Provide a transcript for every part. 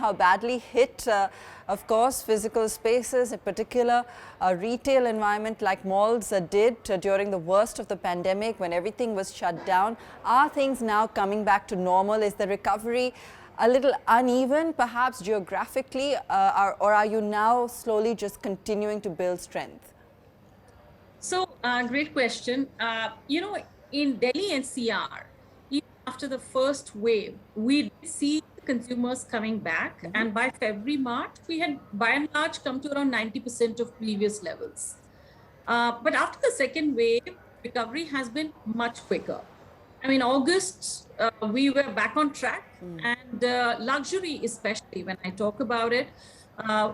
how badly hit, of course, physical spaces, in particular retail environment like malls did during the worst of the pandemic when everything was shut down. Are things now coming back to normal? Is the recovery a little uneven, perhaps geographically, or are you now slowly just continuing to build strength? So, great question. In Delhi NCR, even after the first wave, we did see consumers coming back. And by February, March, we had by and large come to around 90% of previous levels. But after the second wave, recovery has been much quicker. I mean, August, we were back on track, and luxury, especially when I talk about it,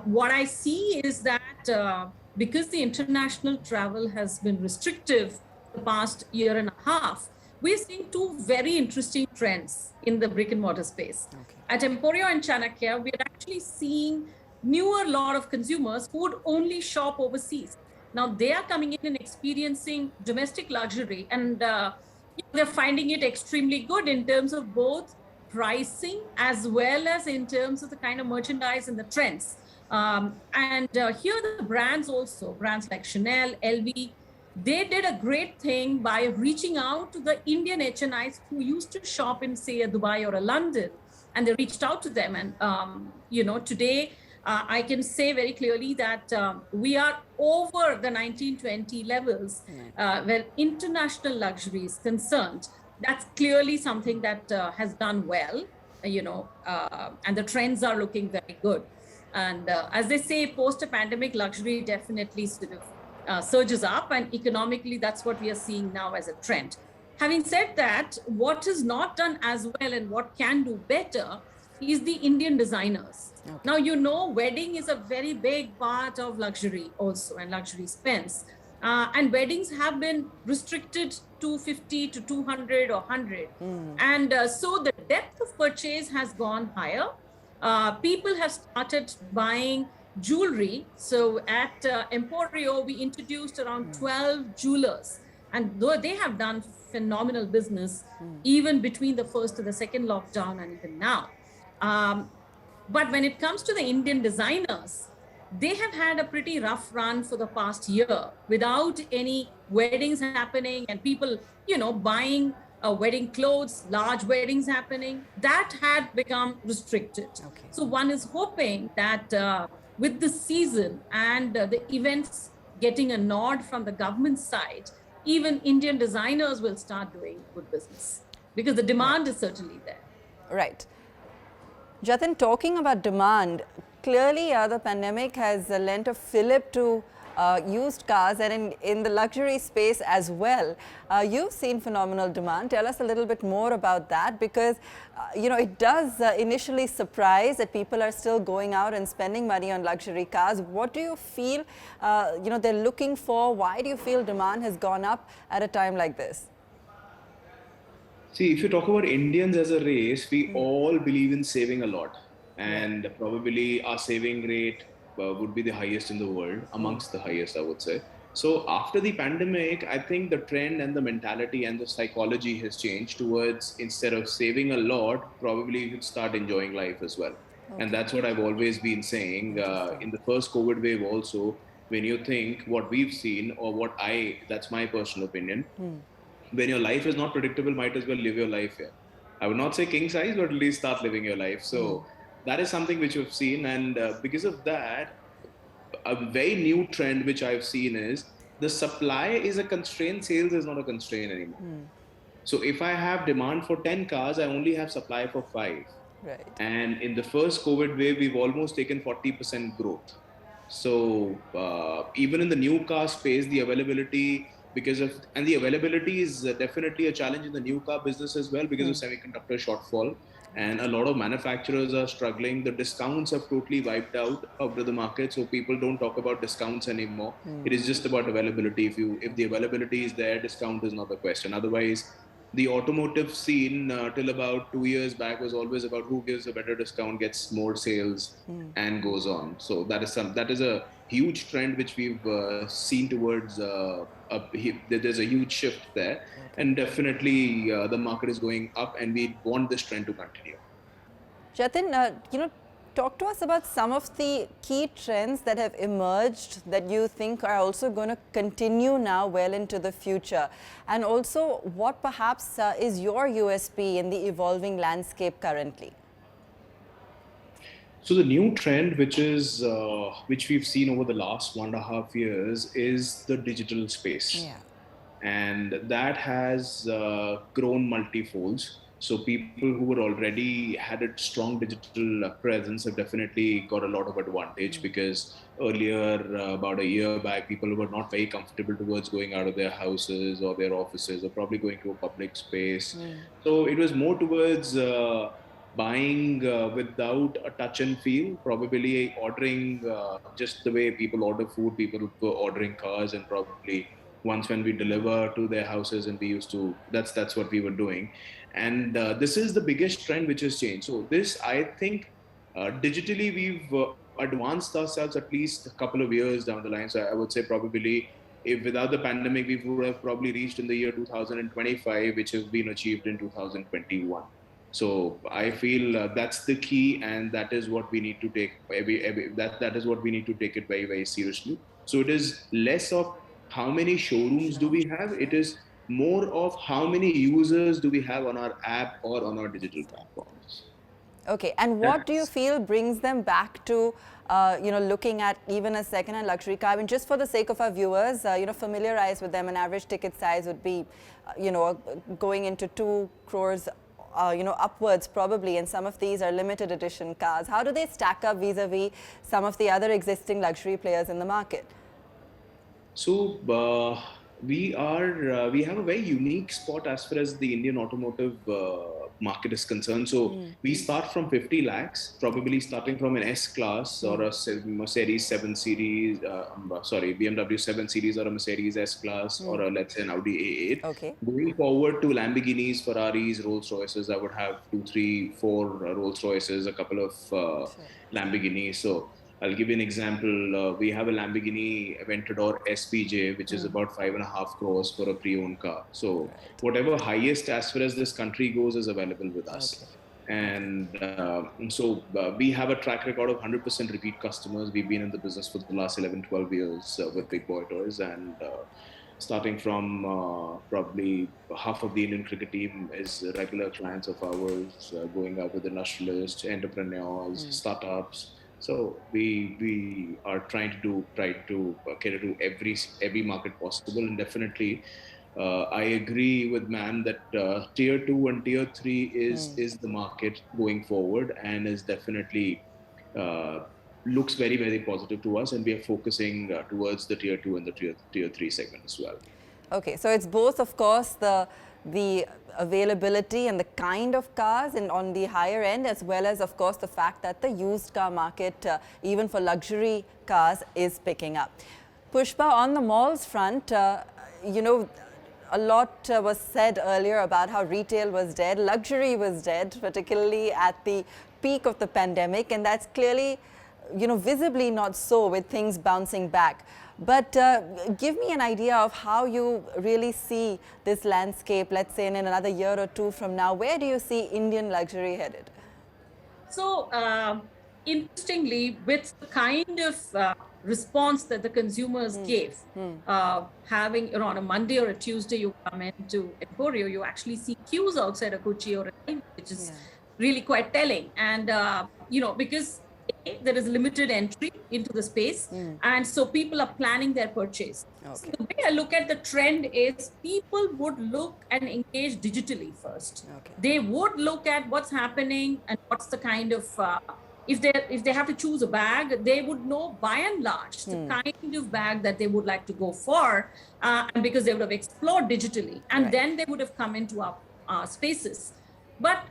what I see is that because the international travel has been restrictive the past year and a half, we're seeing two very interesting trends in the brick and mortar space. Okay. At Emporio and Chanakya, we're actually seeing newer lot of consumers who would only shop overseas. Now they are coming in and experiencing domestic luxury, and they're finding it extremely good in terms of both pricing as well as in terms of the kind of merchandise and the trends. And here the brands also, brands like Chanel, LV, they did a great thing by reaching out to the Indian HNIs who used to shop in, say, a Dubai or a London, and they reached out to them. And, today, I can say very clearly that we are over the 1920 levels where international luxury is concerned. That's clearly something that has done well, and the trends are looking very good. And as they say, post-pandemic luxury definitely sort of surges up, and economically, that's what we are seeing now as a trend. Having said that, what is not done as well and what can do better is the Indian designers. Okay. Now, wedding is a very big part of luxury also, and luxury spends. And weddings have been restricted to 50 to 200 or 100. And so the depth of purchase has gone higher. People have started buying jewelry. So at Emporio, we introduced around 12 jewelers. And though they have done phenomenal business, even between the first and the second lockdown and even now. But when it comes to the Indian designers, they have had a pretty rough run for the past year without any weddings happening and people, buying wedding clothes, large weddings happening. That had become restricted. Okay. So one is hoping that with the season and the events getting a nod from the government side, even Indian designers will start doing good business because the demand is certainly there. Right. Jatin, talking about demand, clearly the pandemic has lent a fillip to used cars, and in the luxury space as well. You've seen phenomenal demand. Tell us a little bit more about that, because it does initially surprise that people are still going out and spending money on luxury cars. What do you feel they're looking for? Why do you feel demand has gone up at a time like this? See, if you talk about Indians as a race, we all believe in saving a lot. And probably our saving rate would be the highest in the world, amongst the highest, I would say. So after the pandemic, I think the trend and the mentality and the psychology has changed towards, instead of saving a lot, probably you should start enjoying life as well. Okay. And that's what I've always been saying. In the first COVID wave also, when you think what we've seen, or that's my personal opinion, when your life is not predictable, might as well live your life here. I would not say king size, but at least start living your life. So that is something which we've seen. And because of that, a very new trend which I've seen is the supply is a constraint, sales is not a constraint anymore. So if I have demand for 10 cars, I only have supply for 5. Right. And in the first COVID wave, we've almost taken 40% growth. So even in the new car space, the availability the availability is definitely a challenge in the new car business as well because of semiconductor shortfall, and a lot of manufacturers are struggling. The discounts have totally wiped out of the market, so people don't talk about discounts anymore. It is just about availability. If the availability is there, discount is not the question. Otherwise, the automotive scene till about 2 years back was always about who gives a better discount, gets more sales, and goes on. So that is a huge trend which we've seen towards. There's a huge shift there, and definitely the market is going up, and we want this trend to continue. Jatin, Talk to us about some of the key trends that have emerged that you think are also going to continue now well into the future. And also, what perhaps is your USP in the evolving landscape currently? So the new trend, which we've seen over the last 1.5 years, is the digital space. Yeah. And that has grown multifolds. So people who were already had a strong digital presence have definitely got a lot of advantage, because earlier, about a year back, people were not very comfortable towards going out of their houses or their offices, or probably going to a public space. So it was more towards buying without a touch and feel, probably ordering just the way people order food, people were ordering cars, and probably once when we deliver to their houses, and we used to, that's what we were doing. And this is the biggest trend which has changed. So this, I think, digitally we've advanced ourselves at least a couple of years down the line. So I would say probably, if without the pandemic, we would have probably reached in the year 2025, which has been achieved in 2021. So I feel that's the key, and that is what we need to take. That is what we need to take it very, very seriously. So it is less of how many showrooms do we have. It is more of how many users do we have on our app or on our digital platforms. Okay, and what do you feel brings them back to, looking at even a second-hand luxury car? I mean, just for the sake of our viewers, familiarize with them. An average ticket size would be, going into 2 crores, upwards probably, and some of these are limited edition cars. How do they stack up vis-a-vis some of the other existing luxury players in the market? So we have a very unique spot as far as the Indian automotive market is concerned. So we start from 50 lakhs, probably starting from an S class or a Mercedes 7 Series, BMW 7 Series or a Mercedes S class, or let's say an Audi A8. Okay. Going forward to Lamborghinis, Ferraris, Rolls Royces, I would have 2, 3, 4 Rolls Royces, a couple of Lamborghinis. So I'll give you an example. We have a Lamborghini Aventador SPJ, which is about 5.5 crores for a pre-owned car. So whatever highest as far as this country goes is available with us. Okay. And we have a track record of 100% repeat customers. We've been in the business for the last 11, 12 years with Big Boy Toyz. And starting from probably half of the Indian cricket team is regular clients of ours, going out with industrialists, entrepreneurs, startups. So we are trying to cater to every market possible, and definitely I agree with Man that tier 2 and tier 3 is the market going forward, and is definitely looks very, very positive to us, and we are focusing towards the tier 2 and the tier 3 segment as well. Okay, so it's both, of course, the availability and the kind of cars and on the higher end, as well as, of course, the fact that the used car market, even for luxury cars, is picking up. Pushpa, on the malls front, a lot was said earlier about how retail was dead, luxury was dead, particularly at the peak of the pandemic, and that's clearly, visibly not so with things bouncing back. But give me an idea of how you really see this landscape, let's say in another year or 2 from now. Where do you see Indian luxury headed? So, interestingly, with the kind of response that the consumers gave, having on a Monday or a Tuesday, you come into Emporio, you actually see queues outside a Kochi or a Reliance, which is really quite telling. And, because there is limited entry into the space, and so people are planning their purchase. Okay. So the way I look at the trend is people would look and engage digitally first. Okay. They would look at what's happening and what's the kind of if they have to choose a bag, they would know by and large the kind of bag that they would like to go for, and because they would have explored digitally, and then they would have come into our spaces. But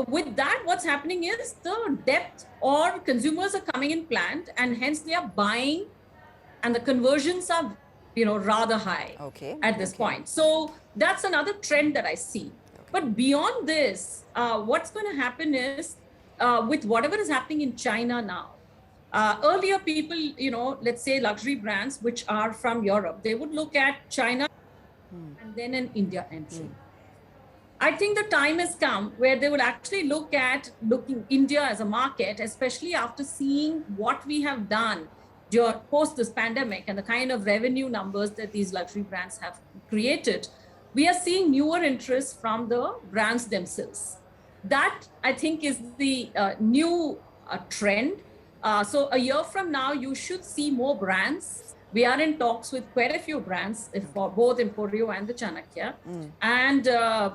with that, what's happening is the depth, or consumers are coming in planned, and hence they are buying, and the conversions are, rather high at this point. So that's another trend that I see. But beyond this, what's going to happen is with whatever is happening in China now. Earlier, people, let's say luxury brands which are from Europe, they would look at China and then an India entry. I think the time has come where they will actually look at looking India as a market, especially after seeing what we have done post this pandemic and the kind of revenue numbers that these luxury brands have created. We are seeing newer interests from the brands themselves. That I think is the new trend. So a year from now, you should see more brands. We are in talks with quite a few brands for both Emporio and the Chanakya, and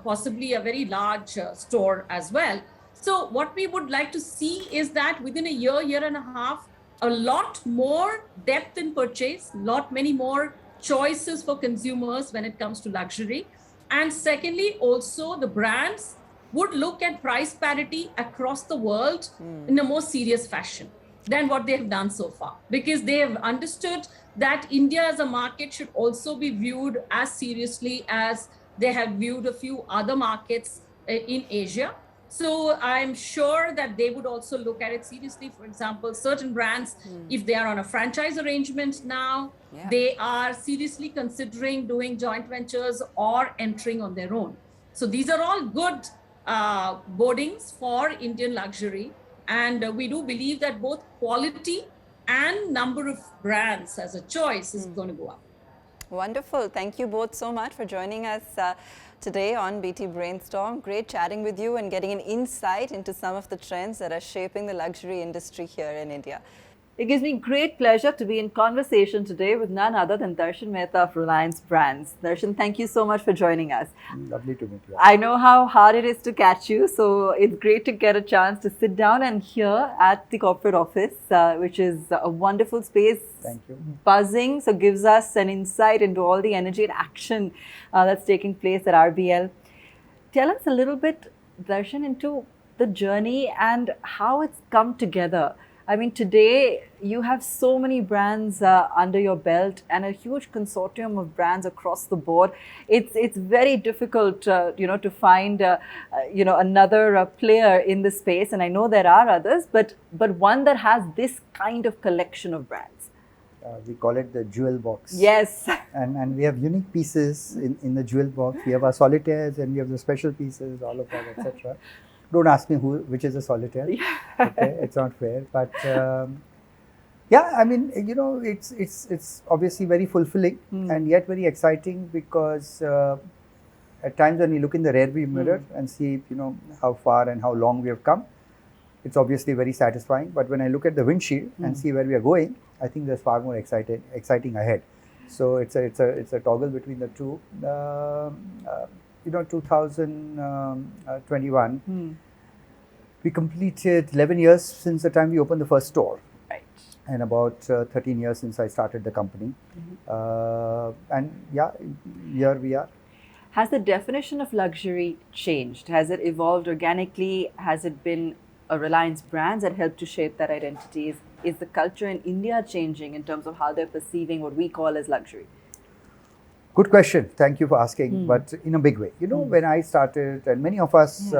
possibly a very large store as well. So what we would like to see is that within a year, year and a half, a lot more depth in purchase, many more choices for consumers when it comes to luxury. And secondly, also the brands would look at price parity across the world in a more serious fashion than what they have done so far, because they have understood that India as a market should also be viewed as seriously as they have viewed a few other markets in Asia. So I'm sure that they would also look at it seriously. For example, certain brands, if they are on a franchise arrangement now, they are seriously considering doing joint ventures or entering on their own. So these are all good boardings for Indian luxury. And we do believe that both quality and number of brands as a choice is going to go up. Wonderful. Thank you both so much for joining us today on BT Brainstorm. Great chatting with you and getting an insight into some of the trends that are shaping the luxury industry here in India. It gives me great pleasure to be in conversation today with none other than Darshan Mehta of Reliance Brands. Darshan, thank you so much for joining us. Lovely to meet you. I know how hard it is to catch you, so it's great to get a chance to sit down and hear at the corporate office, which is a wonderful space. Thank you. Buzzing, so gives us an insight into all the energy and action that's taking place at RBL. Tell us a little bit, Darshan, into the journey and how it's come together. I mean, today you have so many brands under your belt and a huge consortium of brands across the board. It's very difficult, to find, another player in the space. And I know there are others, but one that has this kind of collection of brands. We call it the jewel box. Yes. And we have unique pieces in the jewel box. We have our solitaires and we have the special pieces, all of that, etc. Don't ask me which is a solitaire. Okay, it's not fair. But I mean, it's obviously very fulfilling and yet very exciting, because at times when you look in the rearview mirror and see, how far and how long we have come, it's obviously very satisfying. But when I look at the windshield and see where we are going, I think there's far more exciting ahead. So it's a toggle between the two. 2021, we completed 11 years since the time we opened the first store. Right. And about 13 years since I started the company. Here we are. Has the definition of luxury changed? Has it evolved organically? Has it been a Reliance Brands that helped to shape that identity? Is the culture in India changing in terms of how they're perceiving what we call as luxury? Good question. Thank you for asking, but in a big way. When I started, and many of us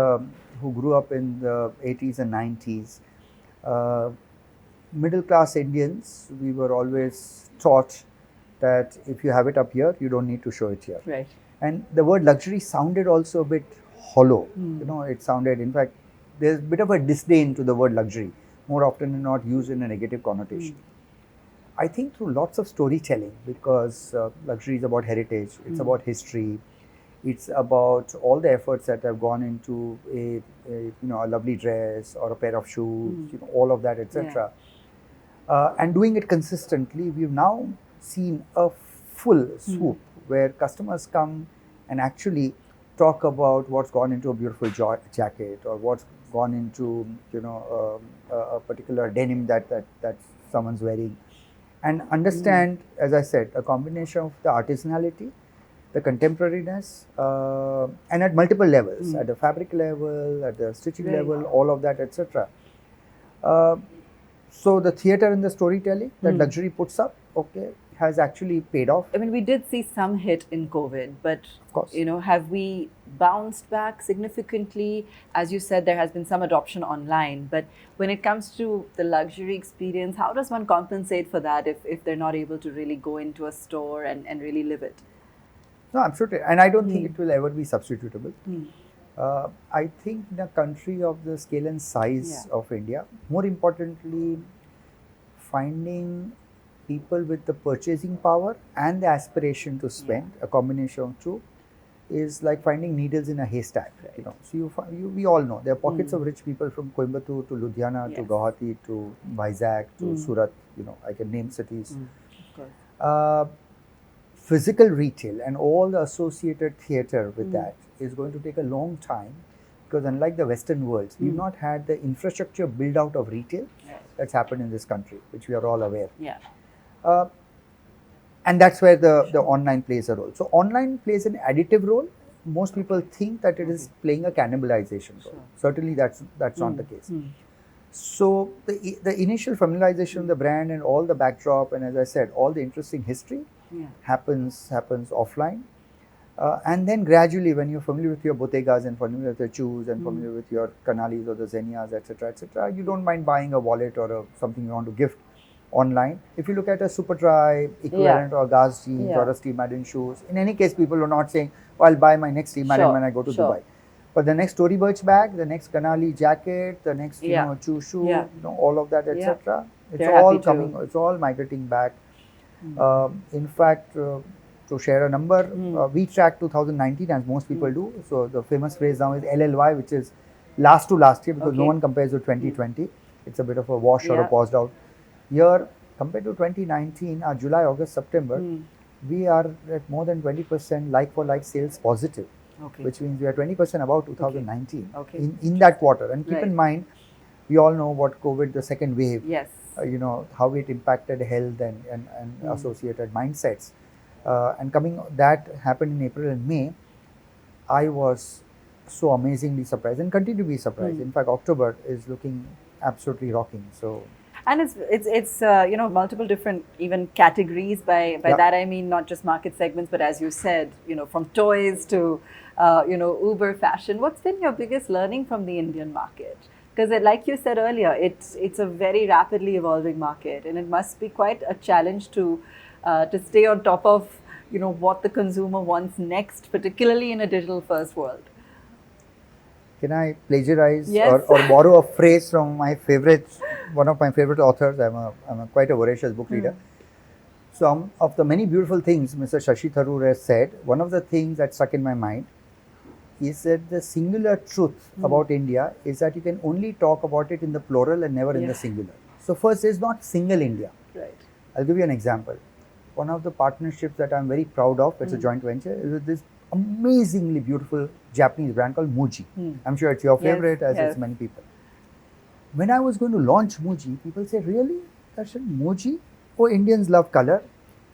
who grew up in the 80s and 90s, middle class Indians, we were always taught that if you have it up here, you don't need to show it here. Right. And the word luxury sounded also a bit hollow. It sounded, in fact, there's a bit of a disdain to the word luxury, more often than not used in a negative connotation. I think through lots of storytelling, because luxury is about heritage, it's about history, it's about all the efforts that have gone into a lovely dress or a pair of shoes, all of that, etc. And doing it consistently, we've now seen a full swoop where customers come and actually talk about what's gone into a beautiful jacket, or what's gone into a particular denim that someone's wearing. And understand, as I said, a combination of the artisanality, the contemporariness, and at multiple levels, at the fabric level, at the stitching level, all of that, etc. So the theatre and the storytelling that luxury puts up, has actually paid off. I mean, we did see some hit in COVID, but of course, have we bounced back significantly? As you said, there has been some adoption online, but when it comes to the luxury experience, how does one compensate for that if they're not able to really go into a store and really live it? No, absolutely. And I don't think it will ever be substitutable. I think in a country of the scale and size of India, more importantly, finding people with the purchasing power and the aspiration to spend, a combination of two, is like finding needles in a haystack. You know, so we all know there are pockets of rich people from Coimbatore to Ludhiana to Guwahati to Vizag to Surat. You know, I can name cities. Physical retail and all the associated theatre with that is going to take a long time, because unlike the Western worlds, we've not had the infrastructure build out of retail that's happened in this country, which we are all aware. And that's where the online plays a role. So online plays an additive role. Most people think that it is playing a cannibalization role. Certainly that's not the case. So the initial familiarization of the brand and all the backdrop, and as I said, all the interesting history happens offline. And then gradually, when you're familiar with your bodegas and familiar with your chews and familiar with your kanalis or the zenias, etc., you don't mind buying a wallet or something you want to gift online. If you look at a Superdry equivalent or Gaz jeans or a Steve Madden shoes, in any case, people are not saying, "Oh, I'll buy my next Steve Madden when I go to Dubai." But the next Tory Burch bag, the next Kanali jacket, the next chew shoe, you know, all of that, etc. It's all coming. It's all migrating back. In fact, to share a number, we track 2019 as most people do. So the famous phrase now is LLY, which is last to last year, because no one compares with 2020. It's a bit of a wash or a paused out year. Compared to 2019, our July, August, September, we are at more than 20% like-for-like sales positive, which means we are 20% above 2019 in that quarter. And keep in mind, we all know what COVID, the second wave, you know, how it impacted health and associated mindsets. And that happened in April and May. I was so amazingly surprised and continue to be surprised. In fact, October is looking absolutely rocking. So. And it's you know, multiple different even categories. By that I mean not just market segments, but as you said, you know, from toys to you know, Uber fashion. What's been your biggest learning from the Indian market? Because like you said earlier, it's a very rapidly evolving market, and it must be quite a challenge to stay on top of, you know, what the consumer wants next, particularly in a digital first world. Can I plagiarize or borrow a phrase from one of my favorite authors? I'm quite a voracious book reader. So of the many beautiful things Mr. Shashi Tharoor has said, one of the things that stuck in my mind is that the singular truth about India is that you can only talk about it in the plural and never in the singular. So first, there's not single India. I'll give you an example. One of the partnerships that I'm very proud of, it's a joint venture, is with this amazingly beautiful Japanese brand called Muji. I'm sure it's your favorite, as it's many people. When I was going to launch Muji, people said, "Really, Darshan, Muji? Oh, Indians love color,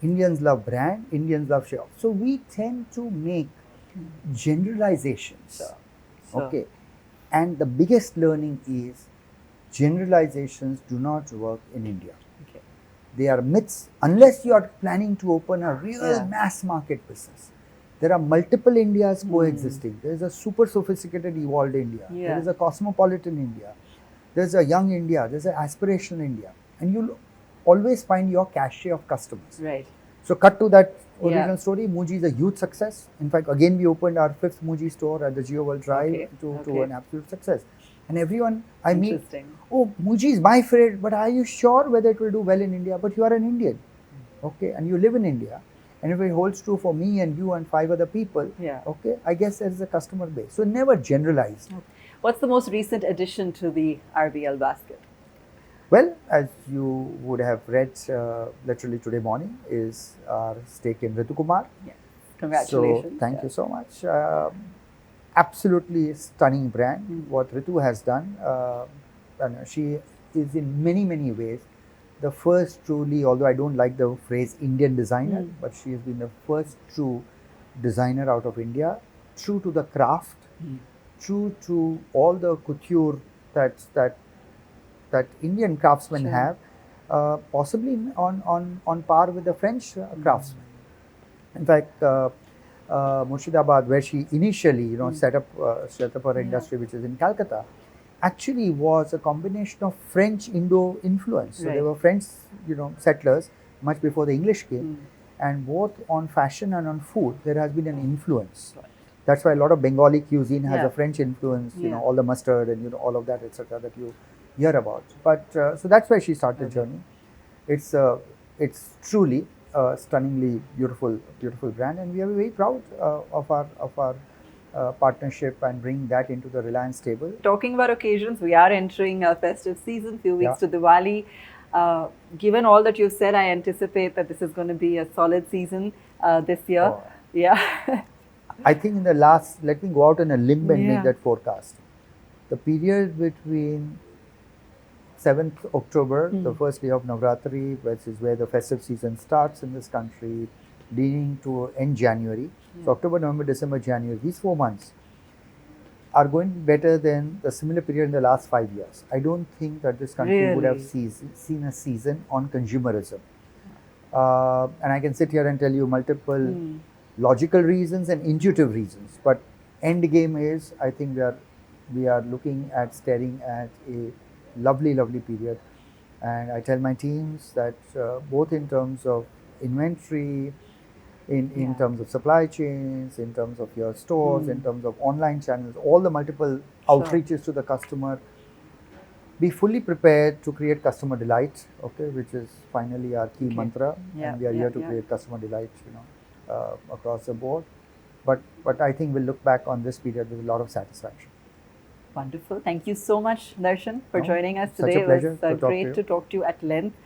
Indians love brand, Indians love show." So we tend to make generalizations. Okay. And the biggest learning is generalizations do not work in India. They are myths unless you are planning to open a real mass market business. There are multiple Indias coexisting. There is a super sophisticated evolved India. There is a cosmopolitan India. There is a young India. There is an aspirational India. And you'll always find your cachet of customers. So cut to that original story. Muji is a huge success. In fact, again, we opened our 5th Muji store at the Geo World Drive to an absolute success. And everyone I meet, "Oh, Muji is my favorite, but are you sure whether it will do well in India?" But you are an Indian, okay, and you live in India. And if it holds true for me and you and 5 other people, okay, I guess there is a customer base. So never generalize. What's the most recent addition to the RBL basket? Well, as you would have read literally today morning, is our stake in Ritu Kumar. Congratulations. So thank you so much. Absolutely stunning brand. What Ritu has done, and she is in many, many ways the first truly, although I don't like the phrase Indian designer, but she has been the first true designer out of India, true to the craft, true to all the couture that Indian craftsmen have, possibly on par with the French craftsmen. In fact, Murshidabad, where she initially set up her industry, which is in Calcutta, actually was a combination of French Indo influence. So there were French settlers much before the English came, and both on fashion and on food there has been an influence. That's why a lot of Bengali cuisine has Yeah. a French influence, you know, Yeah. all the mustard and, you know, all of that, etc., that you hear about. But so that's where she started the journey. It's truly a stunningly beautiful brand, and we are very proud of our partnership and bring that into the Reliance table. Talking about occasions, we are entering a festive season, few weeks Yeah. to Diwali. Given all that you've said, I anticipate that this is going to be a solid season this year. Oh. Yeah. I think in the last, let me go out on a limb and Yeah. make that forecast. The period between 7th October, the first day of Navratri, which is where the festive season starts in this country, leading to end January. So October, November, December, January, these 4 months are going to be better than the similar period in the last 5 years. I don't think that this country would have Really? seen a season on consumerism. And I can sit here and tell you multiple logical reasons and intuitive reasons. But end game is, I think we are looking at staring at a lovely period. And I tell my teams that both in terms of inventory, in terms of supply chains, in terms of your stores, in terms of online channels, all the multiple outreaches to the customer, be fully prepared to create customer delight, okay, which is finally our key mantra, and we are here to create customer delight, you know, across the board. But I think we'll look back on this period with a lot of satisfaction. Wonderful. Thank you so much, Darshan, for joining us such a today. pleasure It to was talk to great you. to talk to you at length.